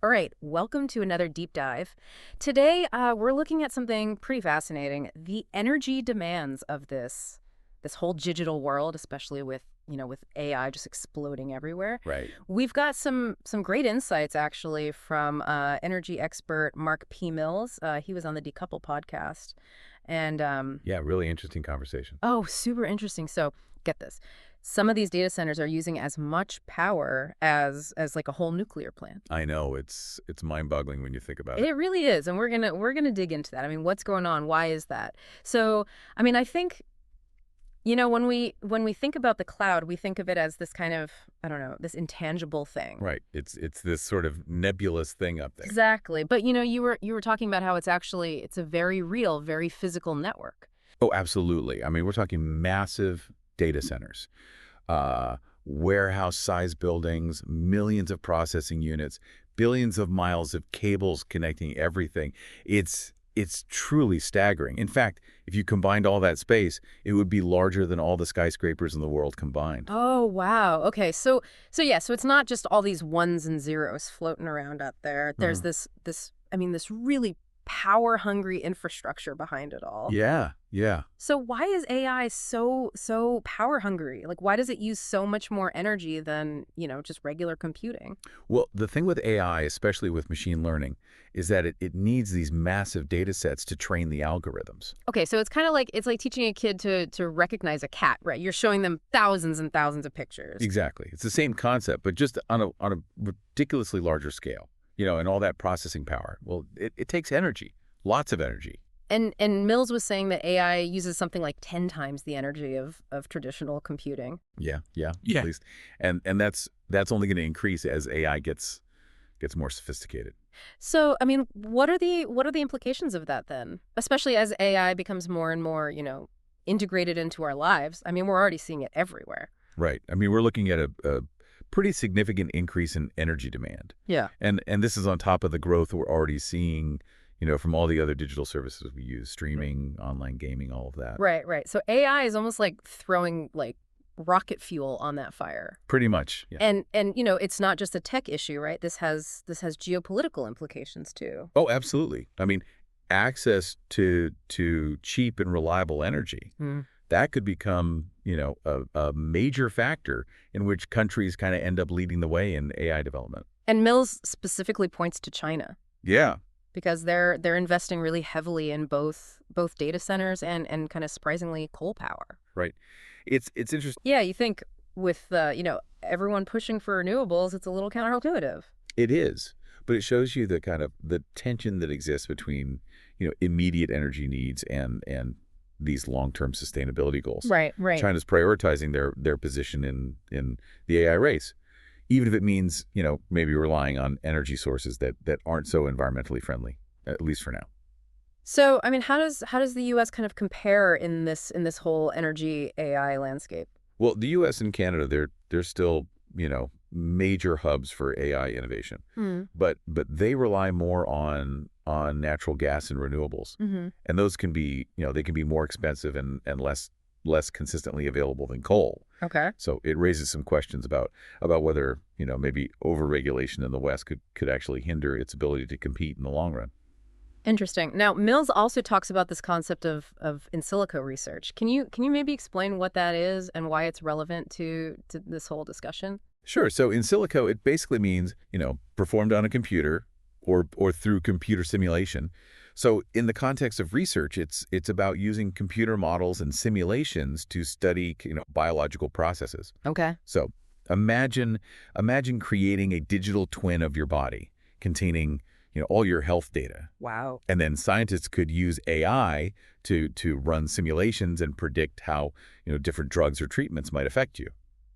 All right, welcome to another deep dive. Today, we're looking at something pretty fascinating: the energy demands of this whole digital world, especially with AI just exploding everywhere. Right. We've got some great insights actually from energy expert Mark P. Mills. He was on the Decouple podcast, and Yeah, really interesting conversation. oh, super interesting. So get this. Some of these data centers are using as much power as like a whole nuclear plant. I know it's mind-boggling when you think about it. It really is, and we're gonna dig into that. I mean, what's going on? Why is that? So, I mean, I think when we think about the cloud, we think of it as this kind of, I don't know, this intangible thing. Right. It's this sort of nebulous thing up there. Exactly. But you were talking about how it's a very real, very physical network. Oh, absolutely. I mean, we're talking massive data centers, warehouse-sized buildings, millions of processing units, billions of miles of cables connecting everything. It's truly staggering. In fact, if you combined all that space, it would be larger than all the skyscrapers in the world combined. Oh, wow. Okay. So yeah, so it's not just all these ones and zeros floating around out there. There's this really power-hungry infrastructure behind it all. Yeah, yeah. So why is AI so power hungry? Like why does it use so much more energy than, just regular computing? Well, the thing with AI, especially with machine learning, is that it needs these massive data sets to train the algorithms. Okay, so it's like teaching a kid to recognize a cat, right? You're showing them thousands and thousands of pictures. Exactly. It's the same concept, but just on a ridiculously larger scale, and all that processing power. Well, it takes energy, lots of energy. And Mills was saying that AI uses something like 10 times the energy of traditional computing. Yeah, yeah, Yeah. at least. And that's only going to increase as AI gets more sophisticated. So, I mean, what are the implications of that then? Especially as AI becomes more and more, integrated into our lives. I mean, we're already seeing it everywhere. Right. I mean, we're looking at a pretty significant increase in energy demand. Yeah. And this is on top of the growth we're already seeing, from all the other digital services we use, streaming, online gaming, all of that. Right, right. So AI is almost like throwing like rocket fuel on that fire. Pretty much. Yeah. And it's not just a tech issue, right? This has geopolitical implications too. Oh, absolutely. I mean, access to cheap and reliable energy, Mm. that could become, a major factor in which countries kind of end up leading the way in AI development. And Mills specifically points to China Yeah. because they're investing really heavily in both data centers and kind of surprisingly coal power. Right. It's interesting. Yeah, you think with everyone pushing for renewables, it's a little counterintuitive. It is, but it shows you the kind of the tension that exists between, immediate energy needs and these long-term sustainability goals. Right, right. China's prioritizing their position in the AI race, even if it means, maybe relying on energy sources that aren't so environmentally friendly, at least for now. So, I mean, how does the U.S. kind of compare in this whole energy AI landscape? Well, the U.S. and Canada, they're still, major hubs for AI innovation, Hmm. but they rely more on natural gas and renewables, Mm-hmm. and those can be, they can be more expensive and less consistently available than coal. Okay. So it raises some questions about whether, maybe overregulation in the West could actually hinder its ability to compete in the long run. Interesting. Now, Mills also talks about this concept of in silico research. Can you maybe explain what that is and why it's relevant to this whole discussion? Sure. So in silico, it basically means, performed on a computer or through computer simulation. So in the context of research, it's about using computer models and simulations to study, biological processes. Okay. So imagine creating a digital twin of your body containing, all your health data. Wow. And then scientists could use AI to run simulations and predict how, different drugs or treatments might affect you.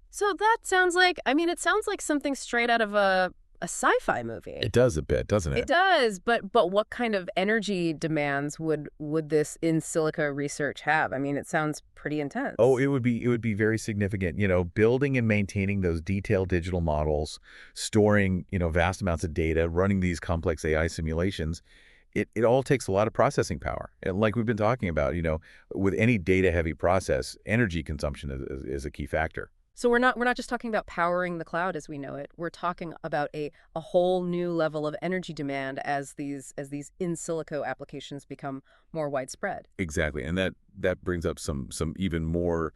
So that sounds like, I mean, it sounds like something straight out of a sci-fi movie. It does a bit, doesn't it? It does, but what kind of energy demands would this in silico research have? I mean, it sounds pretty intense. Oh, it would be very significant. Building and maintaining those detailed digital models, storing, vast amounts of data, running these complex AI simulations. It all takes a lot of processing power. And like we've been talking about, with any data-heavy process, energy consumption is a key factor. So we're not just talking about powering the cloud as we know it. We're talking about a whole new level of energy demand as these in silico applications become more widespread. Exactly, and that brings up some even more,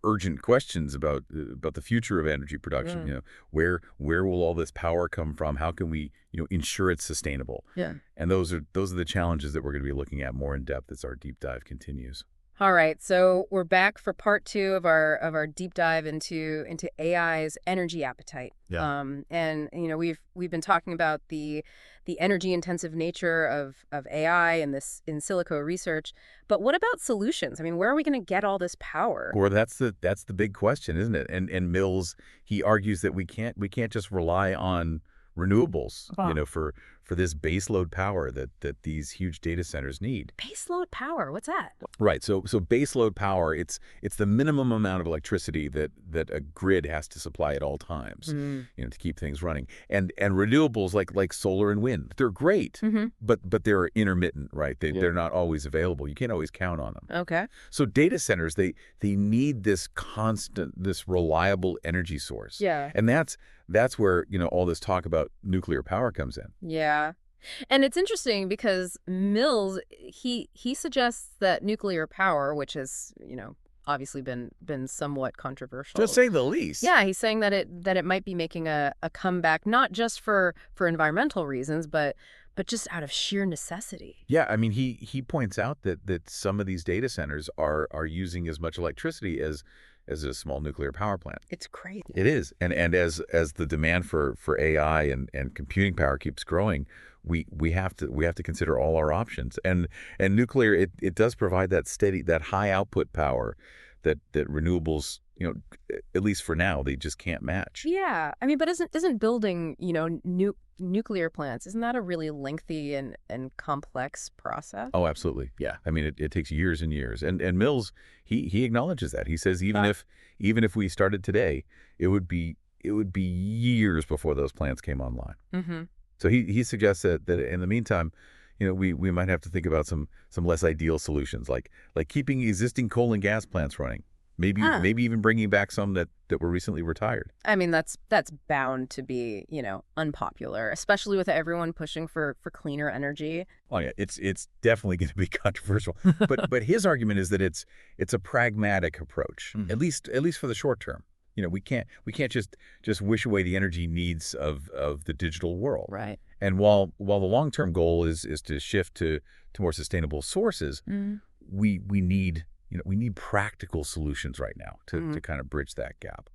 urgent questions about the future of energy production. Mm. Where will all this power come from? How can we, ensure it's sustainable? Yeah. And those are the challenges that we're going to be looking at more in depth as our deep dive continues. All right, so we're back for part two of our deep dive into AI's energy appetite. Yeah. And we've been talking about the energy intensive nature of AI and this in silico research. But what about solutions? I mean, where are we going to get all this power? Or that's the big question, isn't it? And Mills, he argues that we can't just rely on renewables, for this baseload power that these huge data centers need. Baseload power. What's that? Right. So baseload power, it's the minimum amount of electricity that a grid has to supply at all times, Mm. to keep things running. And renewables like solar and wind, they're great, Mm-hmm. but they're intermittent, right? Yeah. They're not always available. You can't always count on them. Okay. So data centers, they need this constant, this reliable energy source. Yeah. And that's where, all this talk about nuclear power comes in. Yeah. And it's interesting because Mills, he suggests that nuclear power, which has, obviously been somewhat controversial. To say the least. Yeah, he's saying that it might be making a comeback, not just for environmental reasons, but just out of sheer necessity. Yeah, I mean, he points out that some of these data centers are using as much electricity as a small nuclear power plant. It's crazy. It is. And as the demand for AI and computing power keeps growing, we have to consider all our options. And nuclear, it does provide that high output power that renewables, at least for now, they just can't match. Yeah, I mean, but isn't building, nuclear plants, isn't that a really lengthy and complex process? Oh, absolutely. Yeah. I mean, it takes years and years. And Mills, he acknowledges that. He says even if we started today, it would be years before those plants came online. Mm-hmm. So he suggests that in the meantime, we might have to think about some less ideal solutions, like keeping existing coal and gas plants running. Maybe even bringing back some that were recently retired. I mean, that's bound to be, unpopular, especially with everyone pushing for cleaner energy. Oh yeah, it's definitely going to be controversial. But his argument is that it's a pragmatic approach, Mhm. at least for the short term. We can't just wish away the energy needs of the digital world. Right. And while the long-term goal is to shift to more sustainable sources, Mm. we need practical solutions right now to kind of bridge that gap.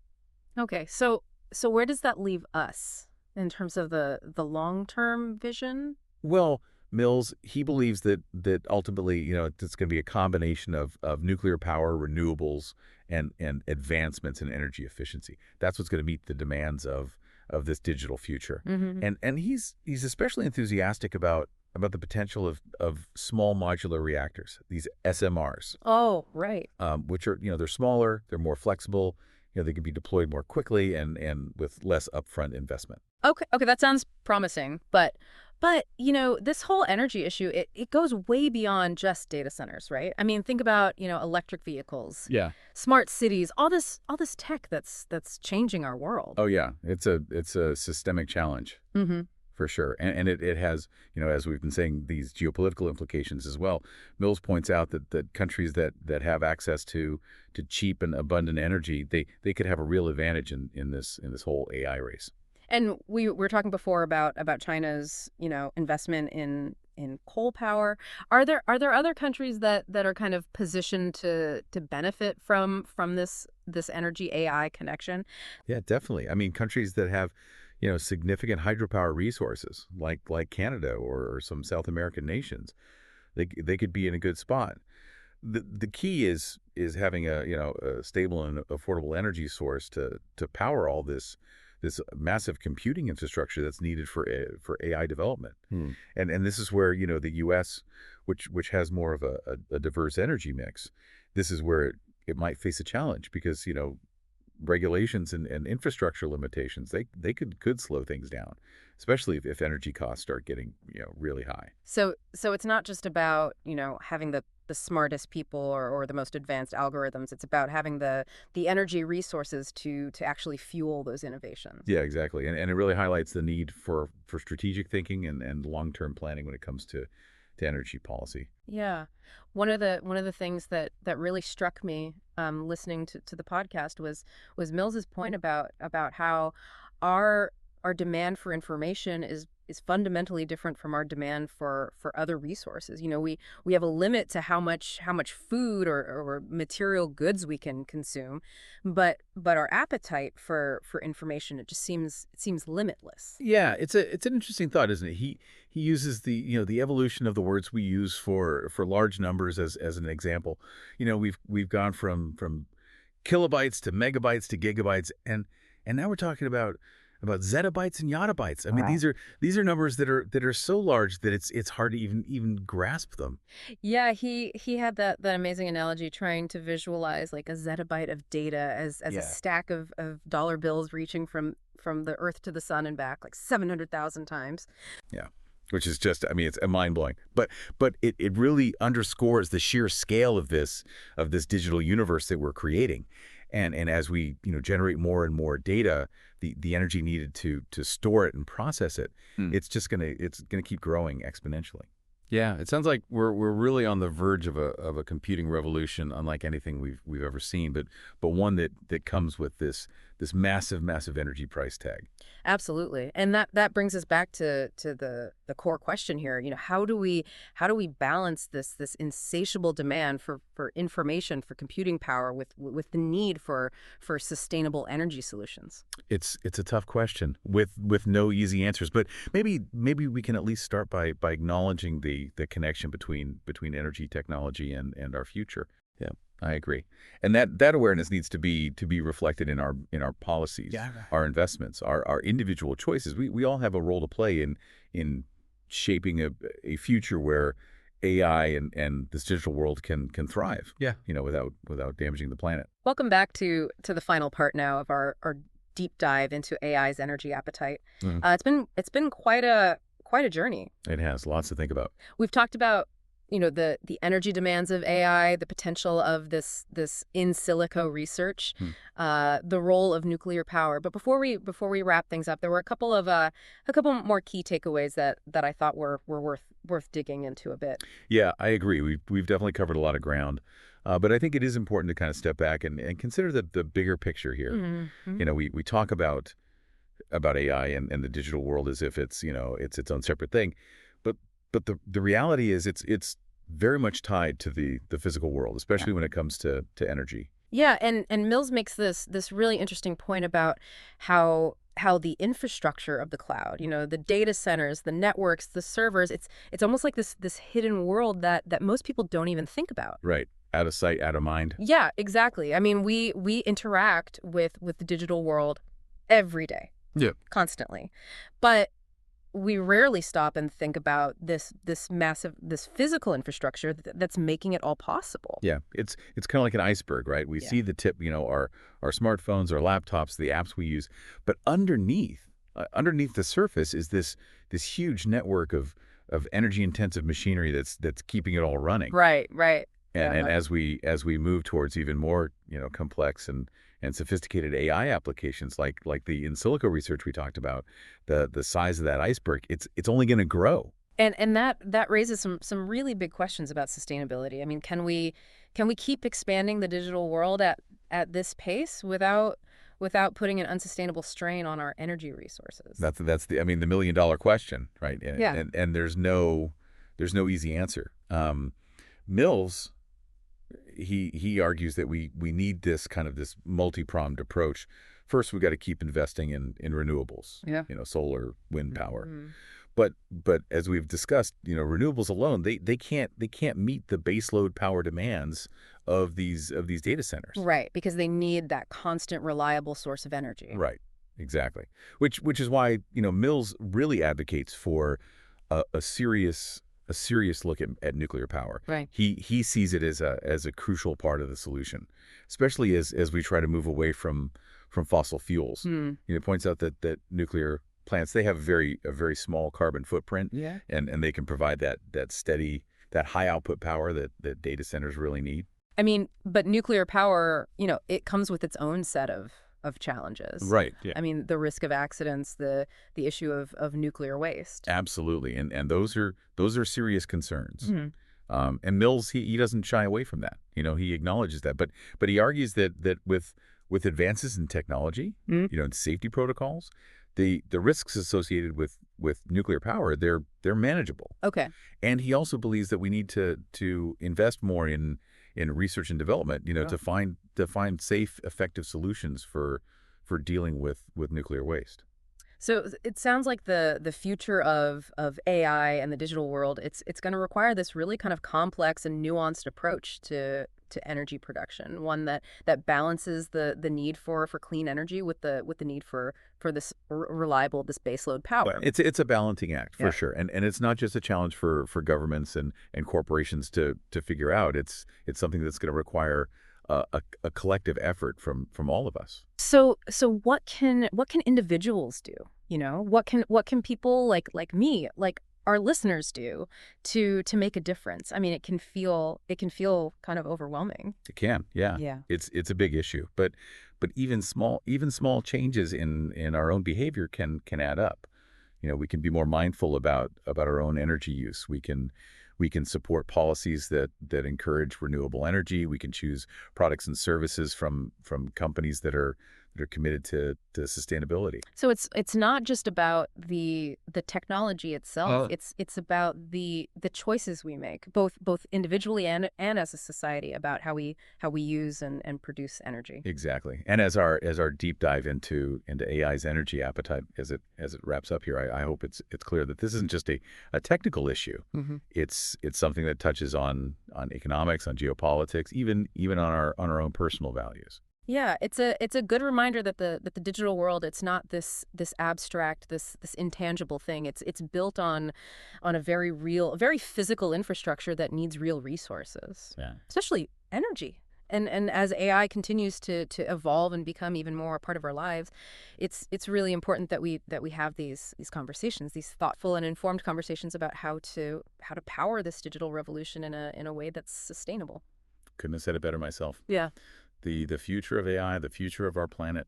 Okay, so where does that leave us in terms of the long-term vision? Well, Mills, he believes that ultimately, it's going to be a combination of nuclear power, renewables, and advancements in energy efficiency. That's what's going to meet the demands of this digital future. Mm-hmm. And he's especially enthusiastic about the potential of small modular reactors, these SMRs, Oh, right. which are, they're smaller, they're more flexible, they can be deployed more quickly and with less upfront investment. Okay, that sounds promising, but this whole energy issue, it goes way beyond just data centers, right? I mean, think about, electric vehicles, Yeah. smart cities, all this tech that's changing our world. Oh yeah, it's a systemic challenge. Mm-hmm. For sure. And it has, as we've been saying, these geopolitical implications as well. Mills points out that countries that have access to cheap and abundant energy, they could have a real advantage in this whole AI race. And we were talking before about China's, investment in coal power. Are there other countries that are kind of positioned to benefit from this energy AI connection? Yeah, definitely. I mean, countries that have, significant hydropower resources like Canada or some South American nations, they could be in a good spot. The key is having a stable and affordable energy source to power all this massive computing infrastructure that's needed for AI development. And this is where, the U.S., which has more of a diverse energy mix, this is where it might face a challenge because, regulations and infrastructure limitations, they could slow things down, especially if energy costs start getting, really high. So it's not just about, having the smartest people or the most advanced algorithms. It's about having the energy resources to actually fuel those innovations. Yeah, exactly. And it really highlights the need for strategic thinking and long-term planning when it comes to energy policy. Yeah. One of the things that really struck me listening to the podcast was Mills's point about how our our demand for information is fundamentally different from our demand for other resources. We have a limit to how much food or material goods we can consume, but our appetite for information, it seems limitless. Yeah, it's an interesting thought, isn't it? He uses the evolution of the words we use for large numbers as an example. We've gone from kilobytes to megabytes to gigabytes, and now we're talking about zettabytes and yottabytes. I mean, Right. these are numbers that are so large that it's hard to even grasp them. Yeah, he had that amazing analogy trying to visualize like a zettabyte of data as a Yeah. stack of dollar bills reaching from the earth to the sun and back like 700,000 times. Yeah. Which is just, I mean, it's mind blowing. But it really underscores the sheer scale of this digital universe that we're creating. And as we, generate more and more data, the energy needed to store it and process it, Hmm. it's gonna keep growing exponentially. Yeah, it sounds like we're really on the verge of a computing revolution, unlike anything we've ever seen, but one that comes with this massive energy price tag. Absolutely. And that brings us back to the core question here. How do we balance this insatiable demand for information, for computing power with the need for sustainable energy solutions? It's a tough question with no easy answers, but maybe we can at least start by acknowledging the connection between energy technology and our future. Yeah, I agree. And that awareness needs to be reflected in our policies, Yeah. our investments, our individual choices. We all have a role to play in shaping a future where AI and this digital world can thrive. Yeah. Without damaging the planet. Welcome back to the final part now of our deep dive into AI's energy appetite. Mhm. It's been quite a journey. It has lots to think about. We've talked about, the energy demands of AI, the potential of this in silico research, Hmm. the role of nuclear power. But before we wrap things up, there were a couple more key takeaways that I thought were worth digging into a bit. Yeah, I agree. We've definitely covered a lot of ground, but I think it is important to kind of step back and consider the bigger picture here. Mm-hmm. We talk about AI and the digital world as if it's its own separate thing, but the reality is it's very much tied to the physical world, especially when it comes to energy. Yeah, and Mills makes this really interesting point about how the infrastructure of the cloud, the data centers, the networks, the servers, it's almost like this hidden world that most people don't even think about. Right. Out of sight, out of mind. Yeah, exactly. I mean, we interact with the digital world every day, Yeah. constantly. But we rarely stop and think about this massive this physical infrastructure that's making it all possible. Yeah, it's kind of like an iceberg, right? We Yeah. see the tip, our smartphones, our laptops, the apps we use, but underneath the surface is this huge network of energy intensive machinery that's keeping it all running. Right, right. And Yeah. as we move towards even more, complex and sophisticated AI applications like the in silico research we talked about, the size of that iceberg, it's only going to grow. And that raises some really big questions about sustainability. I mean, can we keep expanding the digital world at this pace without putting an unsustainable strain on our energy resources? That's the $1 million question, right? Yeah. And there's no easy answer. Mills, he argues that we need this multi-pronged approach. First, we've got to keep investing in renewables, Yeah. solar, wind power. Mhm. But as we've discussed, renewables alone, they can't meet the baseload power demands of these data centers. Right, because they need that constant, reliable source of energy. Right. Exactly. Which is why, Mills really advocates for a serious a serious look at nuclear power. Right. He sees it as a crucial part of the solution, especially as we try to move away from fossil fuels. Hmm. Points out that nuclear plants, they have a very small carbon footprint, Yeah. and they can provide that steady, that high output power that data centers really need. I mean, but nuclear power, it comes with its own set of challenges. Right. Yeah. I mean, the risk of accidents, the issue of nuclear waste. Absolutely. And those are serious concerns. Mhm. And Mills, he doesn't shy away from that. He acknowledges that. But he argues that with advances in technology, Mm. and safety protocols, the risks associated with nuclear power, they're manageable. Okay. And he also believes that we need to invest more in research and development, Yeah. to find safe, effective solutions for dealing with nuclear waste. So it sounds like the future of AI and the digital world, it's going to require this really kind of complex and nuanced approach to energy production, one that balances the need for clean energy with the need for this reliable, this baseload Well, power. it's a balancing act for Yeah. sure, and it's not just a challenge for governments and corporations to figure out. It's something that's going to require a collective effort from all of us. So what can individuals do? What can people like me, like our listeners do to make a difference? I mean, it can feel kind of overwhelming. It can, yeah. Yeah. It's a big issue, but even small changes in our own behavior can add up. We can be more mindful about our own energy use. We can support policies that encourage renewable energy. We can choose products and services from companies that are committed to sustainability. So it's not just about the technology itself. It's about the choices we make, both individually and as a society, about how we use and produce energy. Exactly. And as our deep dive into AI's energy appetite, as it wraps up here, I hope it's clear that this isn't just a technical issue. Hmm. It's something that touches on economics, on geopolitics, even on our own personal values. Yeah, it's a good reminder that the digital world, it's not this abstract, this intangible thing. It's built on a very real, a very physical infrastructure that needs real resources, Yeah. especially energy. And as AI continues to evolve and become even more a part of our lives, it's really important that we have these conversations, these thoughtful and informed conversations about how to power this digital revolution in a way that's sustainable. Couldn't have said it better myself. Yeah. The future of AI, the future of our planet,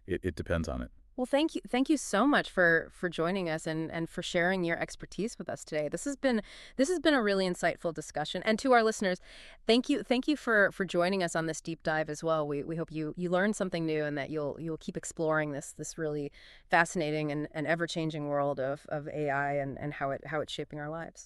it depends on it. Well, thank you so much for joining us and for sharing your expertise with us today. This has been a really insightful discussion. And to our listeners, thank you for joining us on this deep dive as well. We hope you learned something new and that you'll keep exploring this really fascinating and ever changing world of AI and how it's shaping our lives.